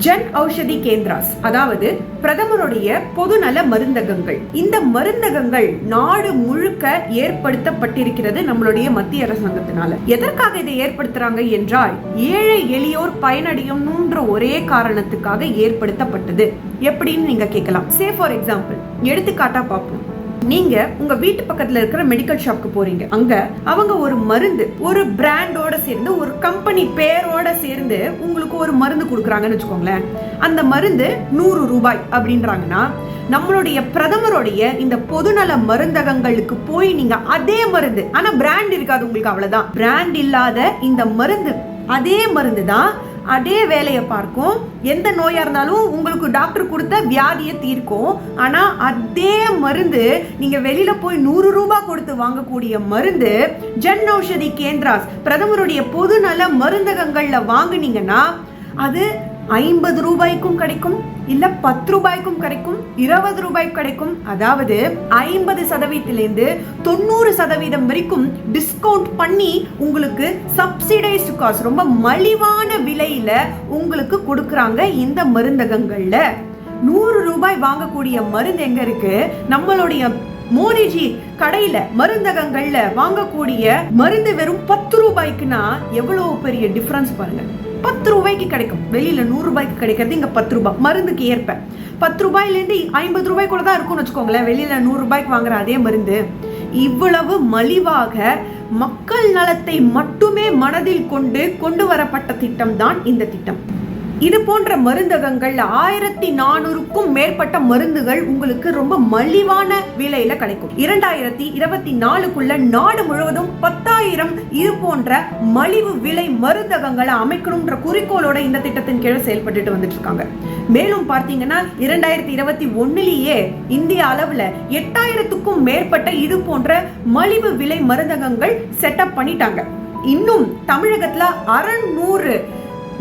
ஜன் ஔஷதி கேந்திராஸ், அதாவது பிரதமருடைய பொதுநல மருந்தகங்கள். இந்த மருந்தகங்கள் நாடு முழுக்க ஏற்படுத்தப்பட்டிருக்கிறது நம்மளுடைய மத்திய அரசாங்கத்தினால. எதற்காக இதை ஏற்படுத்துறாங்க என்றால், ஏழை எளியோர் பயனடையணும்ன்ற ஒரே காரணத்துக்காக ஏற்படுத்தப்பட்டது. எப்படின்னு நீங்க கேட்கலாம். சே ஃபார் எக்ஸாம்பிள், எடுத்துக்காட்டா பார்ப்போம். நீங்க உங்க வீட்டு பக்கத்துல இருக்கிற மெடிக்கல் ஷாப்க்கு போறீங்க. அங்க அவங்க ஒரு மருந்து, ஒரு பிராண்டோட சேர்ந்து, ஒரு கம்பெனி பேரோட சேர்ந்து உங்களுக்கு ஒரு மருந்து கொடுக்குறாங்கன்னு வச்சுக்கோங்களேன். அந்த மருந்து 100 ரூபாய் அப்படின்றாங்கன்னா, நம்மளுடைய பிரதமருடைய இந்த பொதுநல மருந்தகங்களுக்கு போய் நீங்க அதே மருந்து, ஆனா பிராண்ட் இருக்காது உங்களுக்கு, அவ்வளவுதான். பிராண்ட் இல்லாத இந்த மருந்து, அதே மருந்து தான், அதே வேலையை பார்க்கும். எந்த நோயா இருந்தாலும் உங்களுக்கு டாக்டர் கொடுத்த வியாதியை தீர்க்கும். ஆனா அதே மருந்து நீங்க வெளியில போய் 100 ரூபாய் கொடுத்து வாங்கக்கூடிய மருந்து ஜன் ஔஷதி கேந்திராஸ், பிரதமருடைய பொதுநல மருந்தகங்கள்ல வாங்குனீங்கன்னா அது 50 ரூபாய்க்கும் கிடைக்கும், இல்ல 10 ரூபாய்க்கும் கிடைக்கும், 20 ரூபாய்க்கு கிடைக்கும். அதாவது 50% 90% வரைக்கும் டிஸ்கவுண்ட் பண்ணி உங்களுக்கு சப்சிடைஸ்டு காஸ்ட், ரொம்ப மலிவான விலையில உங்களுக்கு கொடுக்கறாங்க இந்த மருந்தகங்கள்ல. 100 ரூபாய் வாங்கக்கூடிய மருந்து எங்க இருக்கு? நம்மளுடைய மோடிஜி கடையில மருந்தகங்கள்ல வாங்கக்கூடிய மருந்து வெறும் 10 ரூபாய்க்குனா எவ்வளவு பெரிய டிஃபரன்ஸ் பாருங்க. 10 ரூபாய்க்கு கிடைக்கும், வெளியில 100 ரூபாய்க்கு கிடைக்கிறது இங்க 10 ரூபாய். மருந்துக்கு ஏற்ப 10 ரூபாயில இருந்து 50 ரூபாய்க்குள்ள தான் இருக்கும்னு வச்சுக்கோங்களேன். வெளியில 100 ரூபாய்க்கு வாங்குற அதே மருந்து இவ்வளவு மலிவாக மக்கள் நலத்தை மட்டுமே மனதில் கொண்டு வரப்பட்ட திட்டம் தான் இந்த திட்டம். இது போன்ற மருந்தகங்கள் 1400க்கும் மேற்பட்ட மருந்துகள் உங்களுக்கு ரொம்ப மலிவான விலையில கிடைக்கும். 2024க்குள்ள நாடு முழுவதும் 10,000 இது போன்ற மலிவு விலை மருந்தகங்களை அமைக்கணும்ன்ற குறிக்கோளோட இந்த திட்டத்தின் கீழ் செயல்பட்டு வந்துட்டு இருக்காங்க. மேலும் பார்த்தீங்கன்னா 2021லேயே இந்திய அளவுல 8000க்கும் மேற்பட்ட இது போன்ற மலிவு விலை மருந்தகங்கள் செட்டப் பண்ணிட்டாங்க. இன்னும் தமிழகத்துல 600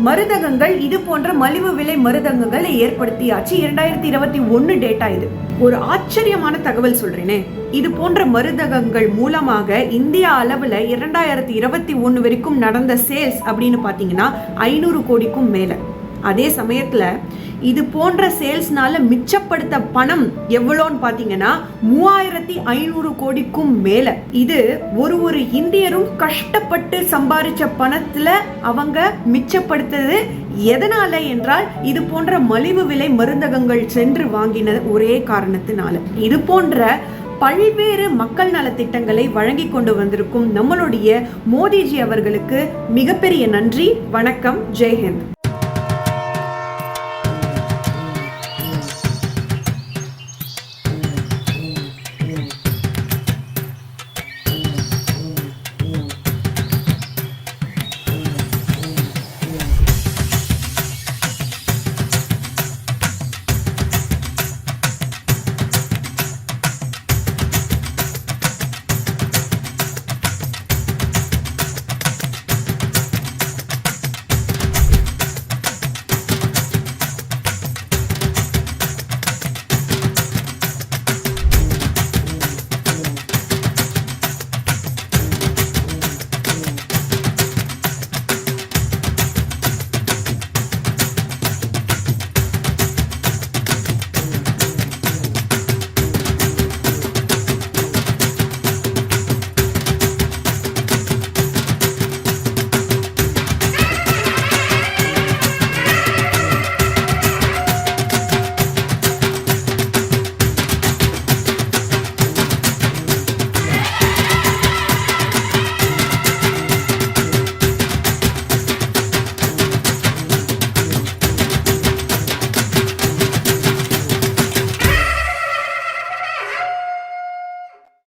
மருந்தகங்கள், இது போன்ற மலிவு விலை மருந்தகங்களை ஏற்படுத்தியாச்சு. 2021 டேட்டா இது. ஒரு ஆச்சரியமான தகவல் சொல்றேனே, இது போன்ற மருந்தகங்கள் மூலமாக இந்தியா அளவுல 2021 வரைக்கும் நடந்த சேல்ஸ் அப்படின்னு பாத்தீங்கன்னா 500 கோடிக்கும் மேல. அதே சமயத்துல இது போன்ற சேல்ஸ்னால மிச்சப்படுத்த பணம் எவ்வளோன்னு பாத்தீங்கன்னா 3500 கோடிக்கும் மேல. இது ஒரு இந்தியரும் கஷ்டப்பட்டு சம்பாதிச்ச பணத்துல அவங்க மிச்சப்படுத்தது. எதனால என்றால், இது போன்ற மலிவு விலை மருந்தகங்கள் சென்று வாங்கின ஒரே காரணத்தினால. இது போன்ற பல்வேறு மக்கள் நல திட்டங்களை வழங்கி கொண்டு வந்திருக்கும் நம்மளுடைய மோடிஜி அவர்களுக்கு மிகப்பெரிய நன்றி. வணக்கம். ஜெய்ஹிந்த்.